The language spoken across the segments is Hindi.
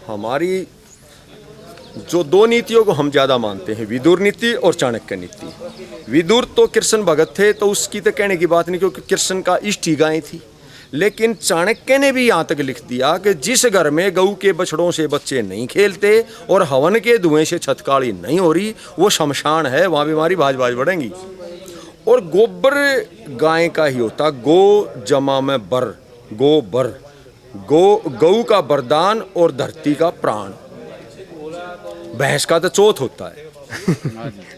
हमारी जो दो नीतियों को हम ज़्यादा मानते हैं, विदुर नीति और चाणक्य नीति। विदुर तो कृष्ण भगत थे, तो उसकी तो कहने की बात नहीं, क्योंकि कृष्ण का इष्ट ही गाय थी। लेकिन चाणक्य ने भी यहाँ तक लिख दिया कि जिस घर में गऊ के बछड़ों से बच्चे नहीं खेलते और हवन के धुएं से छत काली नहीं हो रही, वो शमशान है, वहाँ बीमारी भाज भाज बढ़ेंगी। और गोबर गाय का ही होता, गो जमा में बर, गोबर, गऊ का वरदान और धरती का प्राण। भैंस का तो चौथ होता है,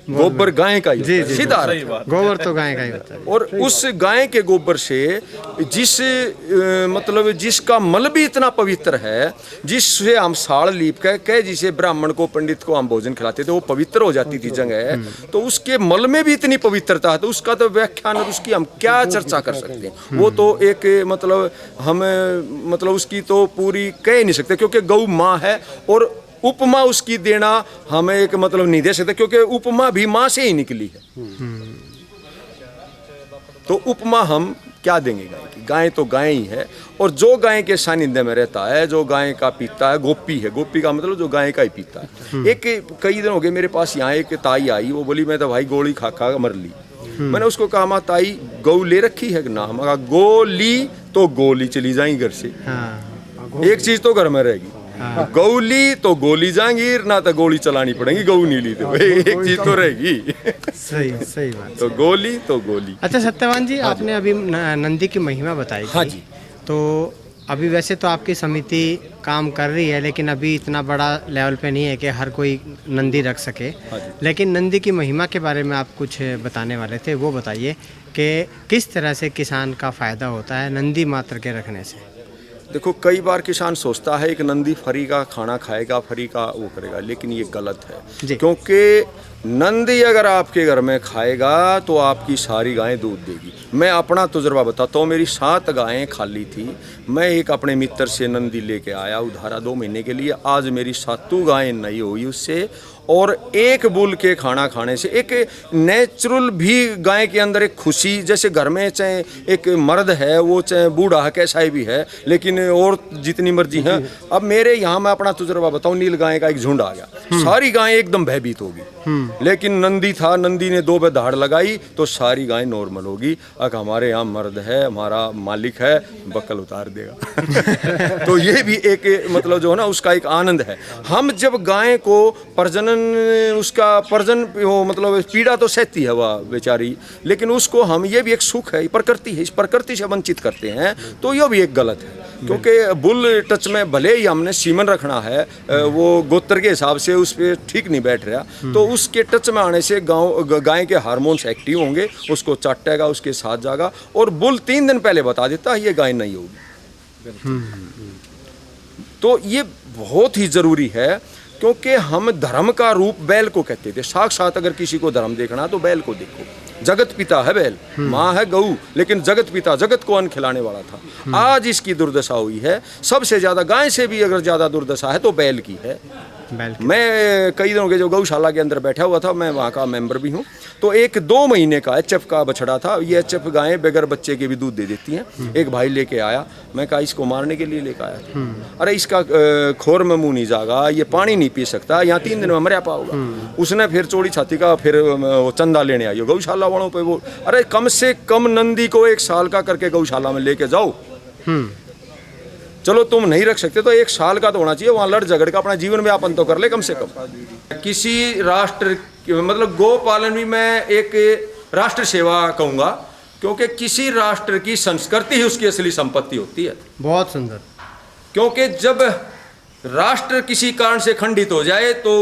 गोबर गाय का ही होता है, सीधा गोबर तो गाय का ही होता है। और उस गाय के गोबर से मतलब जिसका मल भी इतना पवित्र है, जिससे हम साड़ लीप के जिसे ब्राह्मण को पंडित को हम भोजन खिलाते थे, वो पवित्र हो जाती थी जगह, तो उसके मल में भी इतनी पवित्रता है, तो उसका तो व्याख्यान और उसकी हम क्या चर्चा कर सकते हैं। वो तो एक मतलब हम मतलब उसकी तो पूरी कह ही नहीं सकते, क्योंकि गौ माँ है। और उपमा उसकी देना हमें एक मतलब नहीं दे सकते, क्योंकि उपमा भी माँ से ही निकली है। तो उपमा हम क्या देंगे गाय की? गाय तो गाय ही है, और जो गाय के सानिध्य में रहता है, जो गाय का पीता है, गोपी है। गोपी का मतलब जो गाय का ही पीता है। एक कई दिन हो गए मेरे पास यहाँ एक ताई आई, वो बोली मैं तो भाई गोली खा खा मर ली। मैंने उसको कहा माँ ताई गौ ले रखी है ना? मैं कहा गोली तो गोली चली जाएगी घर से, एक चीज तो घर में रहेगी, गौली तो गोली जाएंगी ना, तो गोली चलानी पड़ेगी, गऊ नहीं ली तो एक चीज तो रहेगी। सही सही बात। तो गोली तो गोली। अच्छा सत्यवान जी, आपने अभी नंदी की महिमा बताई थी। हाँ जी। तो अभी वैसे तो आपकी समिति काम कर रही है, लेकिन अभी इतना बड़ा लेवल पे नहीं है कि हर कोई नंदी रख सके। लेकिन नंदी की महिमा के बारे में आप कुछ बताने वाले थे, वो बताइए कि किस तरह से किसान का फायदा होता है नंदी मात्र के रखने से। देखो, कई बार किसान सोचता है कि नंदी फ्री का खाना खाएगा, फ्री का वो करेगा, लेकिन ये गलत है। क्योंकि नंदी अगर आपके घर में खाएगा तो आपकी सारी गायें दूध देगी। मैं अपना तजुर्बा बताता हूँ, मेरी 7 गायें खाली थी, मैं एक अपने मित्र से नंदी लेके आया उधारा 2 महीने के लिए। आज मेरी 7 गायें नई हुई उससे, और एक बुल के खाना खाने से एक नेचुरल भी गाय के अंदर एक खुशी, जैसे घर में चाहे एक मर्द है, वो चाहे बूढ़ा है, कैसा ही भी है, लेकिन और जितनी मर्जी है। अब मेरे यहाँ मैं अपना तजुर्बा बताऊँ, नील गाय का एक झुंड आ गया, सारी गायें एकदम भयभीत होगी। लेकिन नंदी था, नंदी ने 2 बार दहाड़ लगाई तो सारी गायें नॉर्मल होगी। अब हमारे यहाँ मर्द है, हमारा मालिक है, बकल उतार देगा। तो ये भी एक मतलब जो है ना, उसका एक आनंद है। हम जब गाय को प्रजनन, उसका प्रजन हो मतलब पीड़ा तो सहती है वह बेचारी, लेकिन उसको हम, ये भी एक सुख है, प्रकृति है, इस प्रकृति से वंचित करते हैं, तो ये भी एक गलत है। क्योंकि बुल टच में भले ही हमने सीमन रखना है, वो गोत्र के हिसाब से उस पर ठीक नहीं बैठ रहा, तो उसके टच में आने से गाय के हार्मोन्स एक्टिव होंगे, उसको चाटेगा, उसके साथ जाएगा, और बुल 3 दिन पहले बता देता है ये गाय नहीं होगी। तो ये बहुत ही जरूरी है, क्योंकि हम धर्म का रूप बैल को कहते थे। साक्षात अगर किसी को धर्म देखना तो बैल को देखो। जगत पिता है बैल, माँ है गऊ, लेकिन जगत पिता, जगत को अन्न खिलाने वाला था। आज इसकी दुर्दशा हुई है। सबसे ज्यादा, गाय से भी अगर ज्यादा दुर्दशा है तो बैल की है। मैं कई दिनों के जो गौशाला के अंदर बैठा हुआ था, मैं वहाँ का मेंबर भी हूँ, तो एक 2 महीने का एचएफ का बछड़ा था। ये एचएफ गायें बगैर बच्चे के भी दूध दे देती हैं। एक भाई लेके आया, मैं कहा इसको मारने के लिए लेके आया। अरे इसका खोर में मुंह नहीं जागा, ये पानी नहीं पी सकता, यहाँ 3 दिन में मर पाओगा। उसने फिर चौड़ी छाती का फिर वो चंदा लेने आई गौशाला वालों पे। वो अरे कम से कम नंदी को 1 साल का करके गौशाला में लेके जाओ। चलो तुम नहीं रख सकते तो 1 साल का तो होना चाहिए, वहाँ लड़ झगड़ का अपना जीवन व्यापन तो कर ले कम से कम। किसी राष्ट्र मतलब गौ पालन भी मैं एक राष्ट्र सेवा कहूँगा, क्योंकि किसी राष्ट्र की संस्कृति ही उसकी असली संपत्ति होती है। बहुत सुंदर। क्योंकि जब राष्ट्र किसी कारण से खंडित हो जाए तो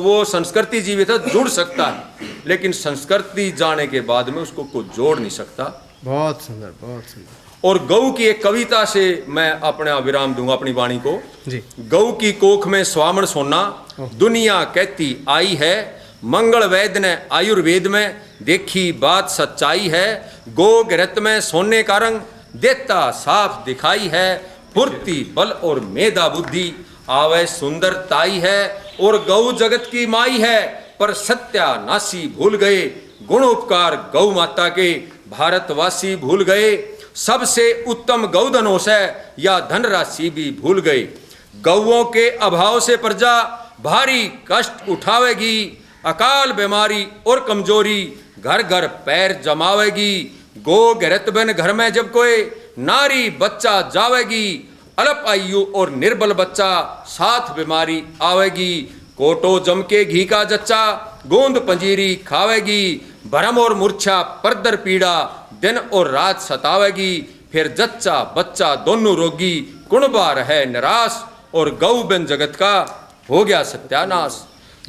वो संस्कृति जीवित है, जुड़ सकता है, लेकिन संस्कृति जाने के बाद में उसको कोई जोड़ नहीं सकता। बहुत सुंदर, बहुत सुंदर। और गऊ की एक कविता से मैं अपना विराम दूंगा अपनी वाणी को जी। गऊ की कोख में स्वामण सोना, दुनिया कहती आई है, मंगल वैद्य ने आयुर्वेद में देखी बात सच्चाई है। गो घृत में सोने का रंग देता साफ दिखाई है, फुर्ती बल और मेधा बुद्धि आवे सुंदरताई है। और गऊ जगत की माई है, पर सत्यानाशी भूल गए, गुण उपकार गौ माता के भारतवासी भूल गए। सबसे उत्तम गौधन होश है, या धनराशि भी भूल गए। गौओं के अभाव से प्रजा भारी कष्ट उठावेगी, अकाल बीमारी और कमजोरी घर घर पैर जमावेगी। गो गैरत बिन घर में जब कोई नारी बच्चा जावेगी, अल्प आयु और निर्बल बच्चा साथ बीमारी आवेगी। कोटो जम के घी का जच्चा गोंद पंजीरी खावेगी, भरम और मूर्छा परदर पीड़ा दिन और रात सतावेगी। फिर जच्चा बच्चा दोनों रोगी कुणबा रहे निराश, और गौ बिन जगत का हो गया सत्यानाश।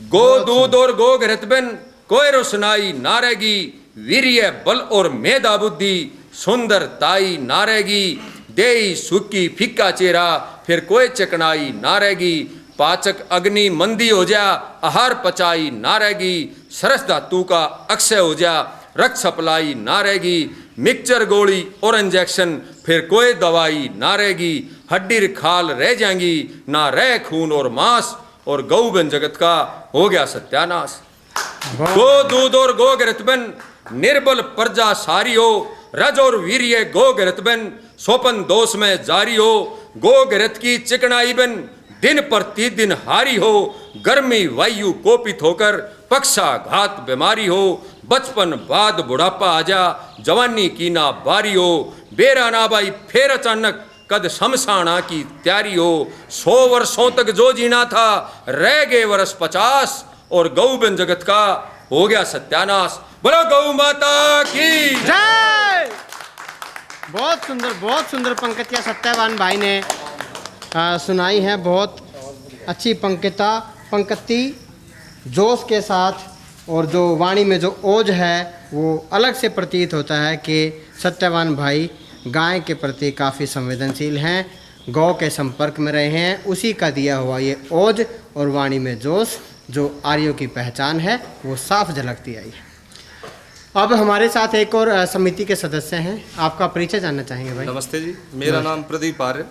गो दूध और गो घृत बिन कोई रोशनाई ना रहेगी, वीर्य बल और मेधा बुद्धि सुंदर ताई ना रहेगी। देई सुखी फिक्का चेहरा फिर कोई चकनाई ना रहेगी, पाचक अग्नि मंदी हो जा आहार पचाई ना रहेगी। सरस धातु का अक्षय हो जा रक्त सप्लाई ना रहेगी। मिक्सचर गोली और इंजेक्शन फिर कोई दवाई ना रहेगी, हड्डी खाल रह जाएंगी ना रह खून और मांस, और गौ बिन जगत का हो गया सत्यानाश। गो दूध और गो घृत बिन निर्बल प्रजा सारी हो, रज और वीर्य गो घृत बिन सोपन दोष में जारी हो। गो घृत की चिकनाई बिन दिन प्रतिदिन हारी हो, गर्मी वायु कोपित होकर पक्षाघात बीमारी हो। बचपन बाद बुढ़ापा आजा जवानी की ना बारी हो, बेरा ना बाई फिर अचानक कद शमशाना की तैयारी हो। 100 वर्षों तक जो जीना था रह गए वर्ष 50, और गौ बिन जगत का हो गया सत्यानाश। बोलो गौ माता की जय। बहुत सुंदर पंक्तियाँ सत्यवान भाई ने सुनाई हैं। बहुत अच्छी पंक्ति जोश के साथ, और जो वाणी में जो ओज है वो अलग से प्रतीत होता है कि सत्यवान भाई गाय के प्रति काफ़ी संवेदनशील हैं, गौ के संपर्क में रहे हैं। उसी का दिया हुआ ये ओज और वाणी में जोश जो आर्यों की पहचान है वो साफ झलकती आई है। अब हमारे साथ एक और समिति के सदस्य हैं, आपका परिचय जानना चाहेंगे भाई? नमस्ते जी, मेरा नाम प्रदीप आर्य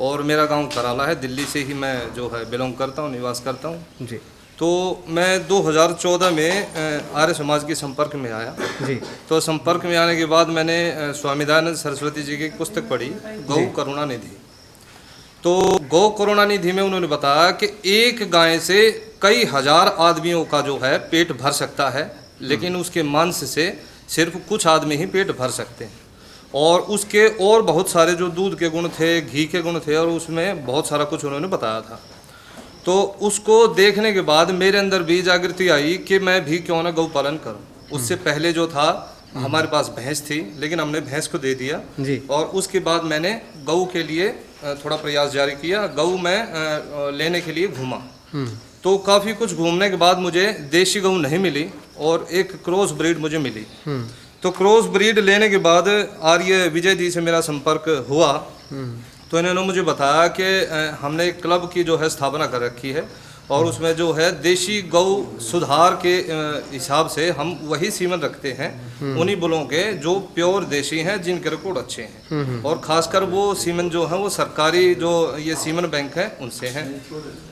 और मेरा गांव कराला है। दिल्ली से ही मैं जो है बिलोंग करता हूं, निवास करता हूं जी। तो मैं 2014 में आर्य समाज के संपर्क में आया जी। तो संपर्क में आने के बाद मैंने स्वामी दयानंद सरस्वती जी की एक पुस्तक पढ़ी, गौ करुणा निधि। तो गौ करुणा निधि में उन्होंने बताया कि एक गाय से कई हजार आदमियों का जो है पेट भर सकता है, लेकिन उसके मांस से सिर्फ कुछ आदमी ही पेट भर सकते हैं। और उसके और बहुत सारे जो दूध के गुण थे, घी के गुण थे, और उसमें बहुत सारा कुछ उन्होंने बताया था। तो उसको देखने के बाद मेरे अंदर भी जागृति आई कि मैं भी क्यों ना गौ पालन करूं। उससे पहले जो था हमारे पास भैंस थी, लेकिन हमने भैंस को दे दिया जी। और उसके बाद मैंने गौ के लिए थोड़ा प्रयास जारी किया। गौ मैं लेने के लिए घूमा, तो काफ़ी कुछ घूमने के बाद मुझे देशी गऊ नहीं मिली और एक क्रॉस ब्रीड मुझे मिली। तो क्रॉस ब्रीड लेने के बाद आर्य विजय जी से मेरा संपर्क हुआ, तो इन्होंने मुझे बताया कि हमने एक क्लब की जो है स्थापना कर रखी है और उसमें जो है देशी गौ सुधार के हिसाब से हम वही सीमन रखते हैं, उन्हीं बुलों के जो प्योर देशी हैं, जिनके रिकॉर्ड अच्छे हैं, और खासकर वो सीमन जो है वो सरकारी जो ये सीमन बैंक है उनसे हैं।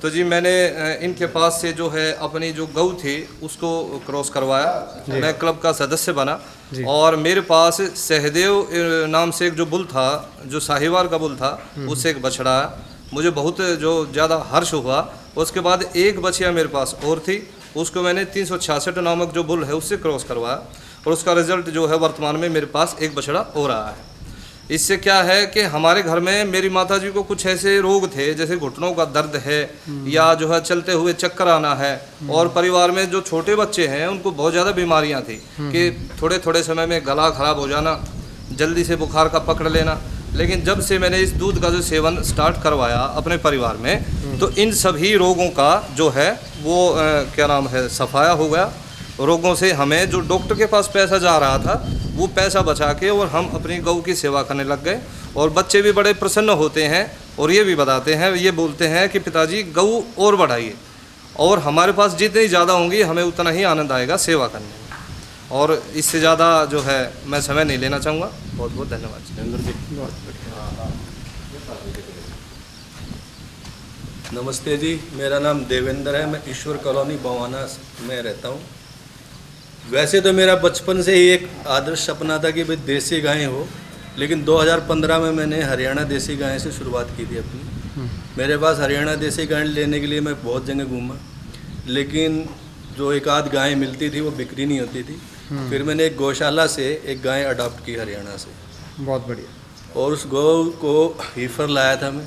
तो जी मैंने इनके पास से जो है अपनी जो गौ थी उसको क्रॉस करवाया, मैं क्लब का सदस्य बना और मेरे पास सहदेव नाम से एक जो बुल था, जो साहिवाल का बुल था, उससे एक बछड़ा आया। मुझे बहुत जो ज़्यादा हर्ष हुआ। उसके बाद एक बछिया मेरे पास और थी, उसको मैंने 366 नामक जो बुल है उससे क्रॉस करवाया और उसका रिजल्ट जो है वर्तमान में मेरे पास एक बछड़ा हो रहा है। इससे क्या है कि हमारे घर में मेरी माताजी को कुछ ऐसे रोग थे जैसे घुटनों का दर्द है या जो है चलते हुए चक्कर आना है, और परिवार में जो छोटे बच्चे हैं उनको बहुत ज़्यादा बीमारियां थी कि थोड़े थोड़े समय में गला खराब हो जाना, जल्दी से बुखार का पकड़ लेना। लेकिन जब से मैंने इस दूध का जो सेवन स्टार्ट करवाया अपने परिवार में, तो इन सभी रोगों का जो है वो क्या नाम है सफाया हो गया। रोगों से हमें जो डॉक्टर के पास पैसा जा रहा था वो पैसा बचा के और हम अपनी गौ की सेवा करने लग गए, और बच्चे भी बड़े प्रसन्न होते हैं और ये भी बताते हैं, ये बोलते हैं कि पिताजी गौ और बढ़ाइए, और हमारे पास जितनी ज़्यादा होंगी हमें उतना ही आनंद आएगा सेवा करने में। और इससे ज़्यादा जो है मैं समय नहीं लेना चाहूँगा। बहुत बहुत धन्यवाद जी। नमस्ते जी, मेरा नाम देवेंद्र है, मैं ईश्वर कॉलोनी बवाना में रहता हूँ। वैसे तो मेरा बचपन से ही एक आदर्श सपना था कि भाई देसी गाय हो, लेकिन 2015 में मैंने हरियाणा देसी गाय से शुरुआत की थी अपनी। मेरे पास हरियाणा देसी गाय लेने के लिए मैं बहुत जगह घूमा, लेकिन जो एक आध गाय मिलती थी वो बिक्री नहीं होती थी। फिर मैंने एक गौशाला से एक गाय अडॉप्ट की हरियाणा से, बहुत बढ़िया। और उस गौ को हीफर लाया था मैं,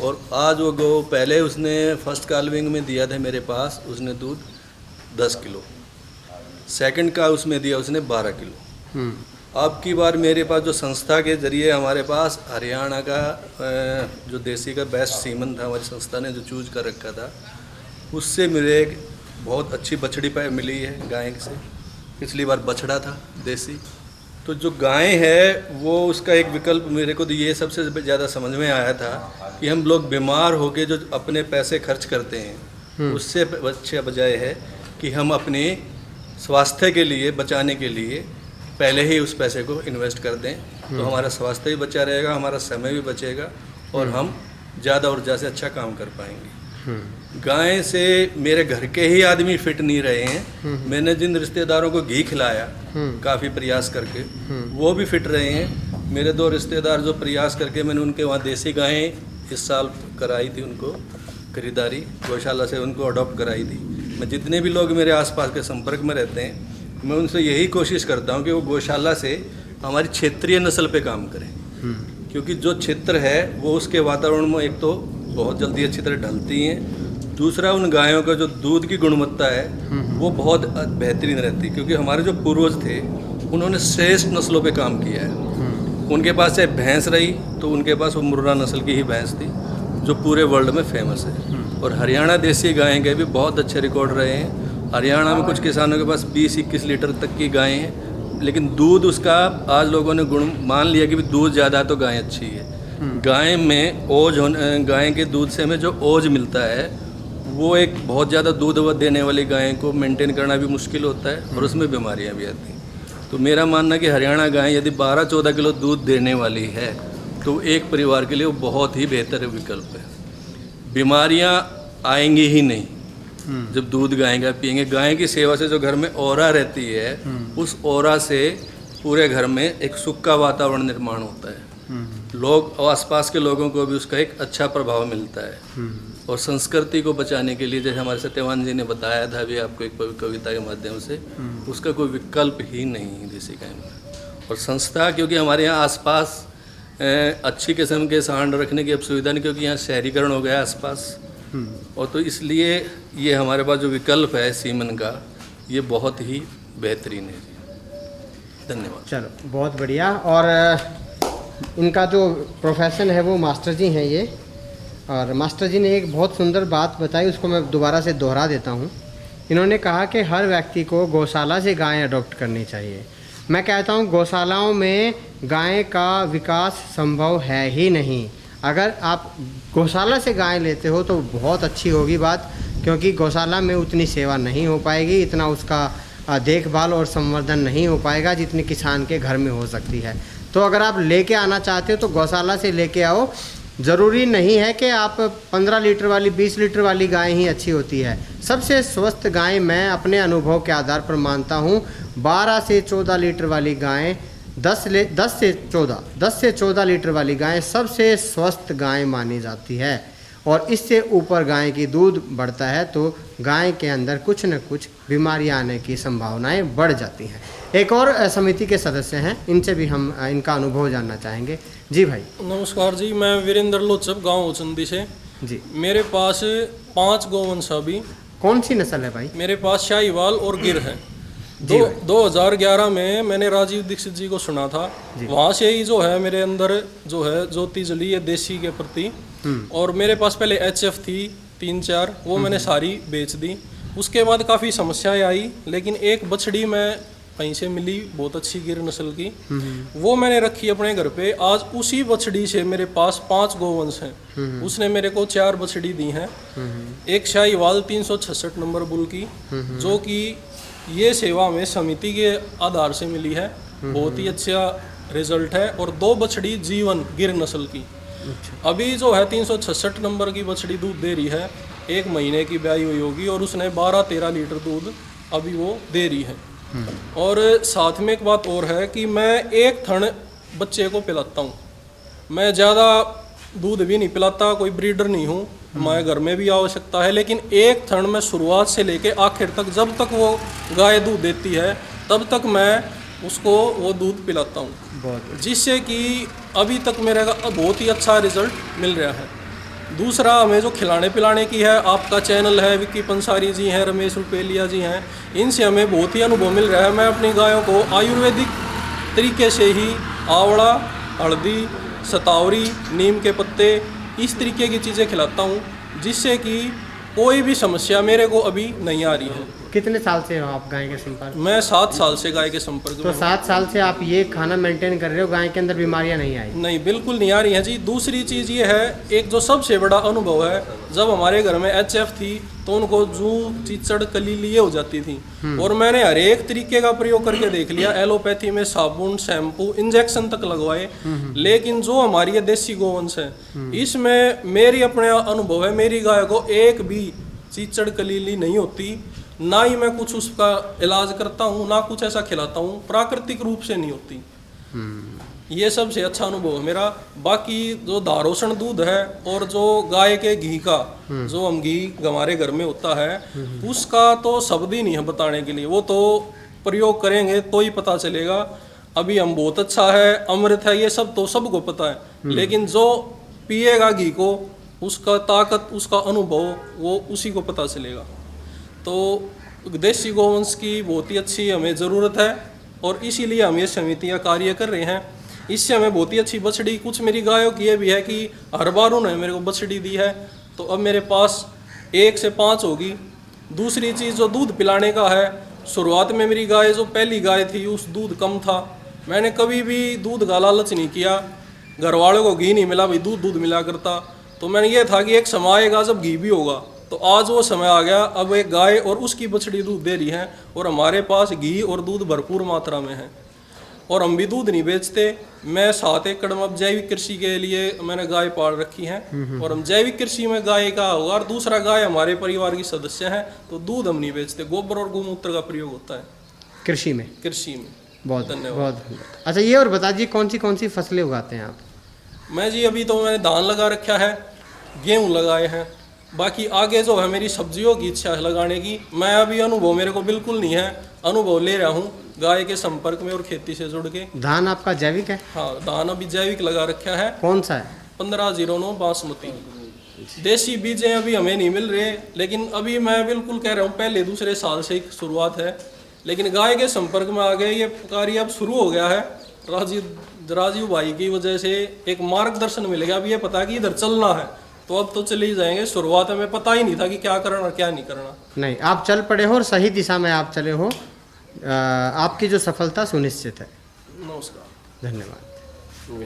और आज वो गौ, पहले उसने फर्स्ट कालविंग में दिया था मेरे पास, उसने दूध 10 किलो, सेकंड का उसमें दिया उसने 12 किलो। अब की बार मेरे पास जो संस्था के जरिए हमारे पास हरियाणा का जो देसी का बेस्ट सीमन था, हमारी संस्था ने जो चूज कर रखा था, उससे मुझे एक बहुत अच्छी बछड़ी मिली है गाय से। पिछली बार बछड़ा था देसी। तो जो गाय है वो उसका एक विकल्प मेरे को तो ये सबसे ज़्यादा समझ में आया था कि हम लोग बीमार होके जो अपने पैसे खर्च करते हैं उससे अच्छे बजाय है कि हम अपने स्वास्थ्य के लिए बचाने के लिए पहले ही उस पैसे को इन्वेस्ट कर दें, तो हमारा स्वास्थ्य भी बचा रहेगा, हमारा समय भी बचेगा और हम ज़्यादा ऊर्जा से अच्छा काम कर पाएंगे। गाय से मेरे घर के ही आदमी फिट नहीं रहे हैं। मैंने जिन रिश्तेदारों को घी खिलाया काफ़ी प्रयास करके, वो भी फिट रहे हैं। मेरे 2 रिश्तेदार जो प्रयास करके मैंने उनके वहाँ देसी गायें इस साल कराई थी, उनको खरीदारी गौशाला से उनको अडॉप्ट कराई थी। मैं जितने भी लोग मेरे आसपास के संपर्क में रहते हैं, मैं उनसे यही कोशिश करता हूँ कि वो गौशाला से हमारी क्षेत्रीय नस्ल पे काम करें, क्योंकि जो क्षेत्र है वो उसके वातावरण में एक तो बहुत जल्दी अच्छी तरह ढलती हैं, दूसरा उन गायों का जो दूध की गुणवत्ता है वो बहुत बेहतरीन रहती है, क्योंकि हमारे जो पूर्वज थे उन्होंने श्रेष्ठ नस्लों पे काम किया है। उनके पास चाहे भैंस रही तो उनके पास वो मुर्रा नस्ल की ही भैंस थी जो पूरे वर्ल्ड में फेमस है। और हरियाणा देसी गायें के भी बहुत अच्छे रिकॉर्ड रहे हैं। हरियाणा में कुछ किसानों के पास 20-21 लीटर तक की गायें हैं, लेकिन दूध उसका आज लोगों ने गुण मान लिया कि दूध ज़्यादा है तो गाय अच्छी है। गाय में ओज गाय के दूध से हमें जो ओज मिलता है वो एक बहुत ज़्यादा दूध देने वाली गाय को मेंटेन करना भी मुश्किल होता है और उसमें बीमारियां भी आती हैं। तो मेरा मानना कि हरियाणा गाय यदि 12-14 किलो दूध देने वाली है तो एक परिवार के लिए वो बहुत ही बेहतर विकल्प है। बीमारियां आएंगी ही नहीं जब दूध गाय का पिएंगे। गाय की सेवा से जो घर में ऑरा रहती है उस ऑरा से पूरे घर में एक सुख का वातावरण निर्माण होता है। लोग आसपास के लोगों को भी उसका एक अच्छा प्रभाव मिलता है। और संस्कृति को बचाने के लिए जैसे हमारे सत्यवान जी ने बताया था अभी आपको एक कविता के माध्यम से, उसका कोई विकल्प ही नहीं है देसी गाय में। और संस्था क्योंकि हमारे यहाँ आसपास अच्छी किस्म के सांड रखने की अब सुविधा नहीं, क्योंकि यहाँ शहरीकरण हो गया आसपास, और तो इसलिए ये हमारे पास जो विकल्प है सीमन का ये बहुत ही बेहतरीन है। धन्यवाद। चलो बहुत बढ़िया। और इनका जो प्रोफेशन है वो मास्टर जी हैं ये, और मास्टर जी ने एक बहुत सुंदर बात बताई, उसको मैं दोबारा से दोहरा देता हूँ। इन्होंने कहा कि हर व्यक्ति को गौशाला से गाय अडॉप्ट करनी चाहिए। मैं कहता हूँ गौशालाओं में गाय का विकास संभव है ही नहीं। अगर आप गौशाला से गाय लेते हो तो बहुत अच्छी होगी बात, क्योंकि गौशाला में उतनी सेवा नहीं हो पाएगी, इतना उसका देखभाल और संवर्धन नहीं हो पाएगा जितनी किसान के घर में हो सकती है। तो अगर आप लेके आना चाहते हो तो गौशाला से लेके आओ। ज़रूरी नहीं है कि आप 15 लीटर वाली 20 लीटर वाली गाय ही अच्छी होती है। सबसे स्वस्थ गाय मैं अपने अनुभव के आधार पर मानता हूँ 12 से 14 लीटर वाली गाय, 10 से 14 लीटर वाली गाय सबसे स्वस्थ गाय मानी जाती है। और इससे ऊपर गाय की दूध बढ़ता है तो गाय के अंदर कुछ न कुछ बीमारियां आने की संभावनाएं बढ़ जाती हैं। एक और समिति के सदस्य हैं, इनसे भी हम इनका अनुभव जानना चाहेंगे। जी भाई। नमस्कार जी, मैं वीरेंद्र लोचप, गांव उचंदी से। जी। मेरे पास 5 गोवंश अभी। कौन सी नस्ल है भाई? मेरे पास शाहीवाल और गिर है। 2011 में मैंने राजीव दीक्षित जी को सुना था, वहाँ से ही जो है मेरे अंदर जो है ज्योति जली है देसी के प्रति। और मेरे पास पहले HF थी 3-4, वो मैंने सारी बेच दी। उसके बाद काफ़ी समस्याएं आई, लेकिन एक बछड़ी मैं कहीं से मिली बहुत अच्छी गिर नस्ल की, वो मैंने रखी अपने घर पे। आज उसी बछड़ी से मेरे पास 5 गोवंश हैं। उसने मेरे को 4 बछड़ी दी हैं। एक शाहीवाल 366 नंबर बुल की, जो कि ये सेवा में समिति के आधार से मिली है, बहुत ही अच्छा रिजल्ट है। और 2 बछड़ी जीवन गिर नस्ल की। अभी जो है 366 नंबर की बछड़ी दूध दे रही है, 1 महीने की ब्याई हुई होगी, और उसने 12-13 लीटर दूध अभी वो दे रही है। और साथ में एक बात और है कि मैं एक थन बच्चे को पिलाता हूँ। मैं ज़्यादा दूध भी नहीं पिलाता, कोई ब्रीडर नहीं हूँ, हमारे घर में भी आवश्यकता है, लेकिन एक थन में शुरुआत से लेके आखिर तक जब तक वो गाय दूध देती है तब तक मैं उसको वो दूध पिलाता हूँ, जिससे कि अभी तक मेरे का बहुत ही अच्छा रिजल्ट मिल रहा है। दूसरा, हमें जो खिलाने पिलाने की है, आपका चैनल है, विक्की पंसारी जी हैं, रमेश रुपेलिया जी हैं, इनसे हमें बहुत ही अनुभव मिल रहा है। मैं अपनी गायों को आयुर्वेदिक तरीके से ही आंवला, हल्दी, शतावरी, नीम के पत्ते, इस तरीके की चीज़ें खिलाता हूँ, जिससे कि कोई भी समस्या मेरे को अभी नहीं आ रही है। कितने साल से हो आप गाय के संपर्क में? मैं 7 साल से गाय के संपर्क में तो हूँ। 7 साल से आप ये खाना मेंटेन कर रहे हो, गाय के अंदर बीमारियां नहीं आई? नहीं, बिल्कुल नहीं आ रही है जी। दूसरी चीज़ ये है, एक जो सबसे बड़ा अनुभव है, जब हमारे घर में HF थी तो उनको जू, चीचड़, कलीली ये हो जाती थी, और मैंने हर एक तरीके का प्रयोग करके देख लिया। एलोपैथी में साबुन, शैम्पू, इंजेक्शन तक लगवाए, लेकिन जो हमारी ये देसी गोवंश है, इसमें मेरी अपने अनुभव है, मेरी गाय को एक भी चीचड़, कलीली नहीं होती, ना ही मैं कुछ उसका इलाज करता हूँ, ना कुछ ऐसा खिलाता हूँ, प्राकृतिक रूप से नहीं होती। ये सबसे अच्छा अनुभव है मेरा। बाकी जो धारोषण दूध है और जो गाय के घी का, जो हम घी हमारे घर में होता है, उसका तो शब्द ही नहीं है बताने के लिए, वो तो प्रयोग करेंगे तो ही पता चलेगा। अभी हम बहुत अच्छा है, अमृत है, ये सब तो सबको पता है, लेकिन जो पिएगा घी को, उसका ताकत, उसका अनुभव, वो उसी को पता चलेगा। तो देसी गोवंश की बहुत ही अच्छी हमें ज़रूरत है, और इसीलिए हम ये समितियाँ कार्य कर रहे हैं। इससे हमें बहुत ही अच्छी बछड़ी, कुछ मेरी गायों की ये भी है कि हर बार उन्होंने मेरे को बछड़ी दी है, तो अब मेरे पास 1 से 5 होगी। दूसरी चीज़, जो दूध पिलाने का है, शुरुआत में मेरी गाय, जो पहली गाय थी, उस दूध कम था, मैंने कभी भी दूध का लालच नहीं किया, घर वालों को घी नहीं मिला, भाई दूध मिला करता, तो मैंने ये था कि एक समय आएगा जब घी भी होगा। तो आज वो समय आ गया, अब एक गाय और उसकी बछड़ी दूध दे रही है, और हमारे पास घी और दूध भरपूर मात्रा में है, और हम भी दूध नहीं बेचते। मैं 7 एकड़ में अब जैविक कृषि के लिए मैंने गाय पाल रखी है, और हम जैविक कृषि में गाय का होगा, और दूसरा गाय हमारे परिवार की सदस्य है, तो दूध हम नहीं बेचते, गोबर और गोमूत्र का प्रयोग होता है कृषि में। बहुत धन्यवाद। बहुत। अच्छा, ये और बता दीजिए कौन सी फसलें उगाते हैं आप? मैं जी अभी तो मैंने धान लगा रखा है, गेहूँ लगाए हैं, बाकी आगे जो है मेरी सब्जियों की इच्छा है लगाने की। मैं अभी अनुभव मेरे को बिल्कुल नहीं है, अनुभव ले रहा हूँ गाय के संपर्क में और खेती से जुड़ के। धान आपका जैविक है? हाँ, धान अभी जैविक लगा रखा है। कौन सा है? 1509 बासमती। देसी बीजें अभी हमें नहीं मिल रहे, लेकिन अभी मैं बिल्कुल कह रहा हूँ, पहले दूसरे साल से ही शुरुआत है, लेकिन गाय के संपर्क में आ गए, ये कार्य अब शुरू हो गया है। राजीव भाई की वजह से एक मार्गदर्शन मिल गया, अब ये पता कि इधर चलना है, तो अब तो चले ही जाएंगे। शुरुआत में पता ही नहीं था कि क्या करना और क्या नहीं करना। नहीं, आप चल पड़े हो और सही दिशा में आप चले हो, आपकी जो सफलता सुनिश्चित है। नमस्कार, धन्यवाद।